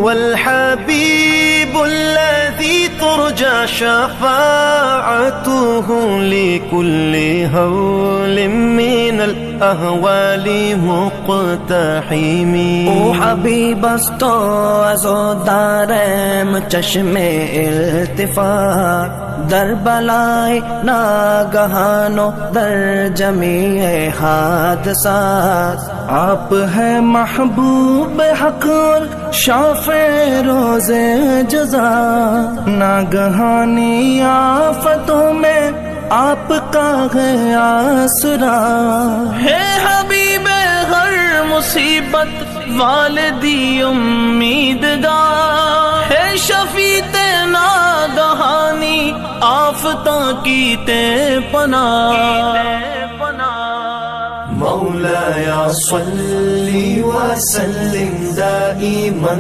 هو الحبيب الذي ترجى شفاعته لكل هول من الأهوال مقتحم. او حبیب است و عزادارم چشم التفات در بلائے ناگہان و در جمیع حادثات. آپ ہے محبوب حق اور شافع روز جزا، ناگہانی آفتوں میں آپ کا ہے آسرا. ہے حبیب ہر مصیبت والدی امیدگار، ہے شفیع ناگہانی آفتاں کی تے پناہ. مولایا صلی وسلم دائما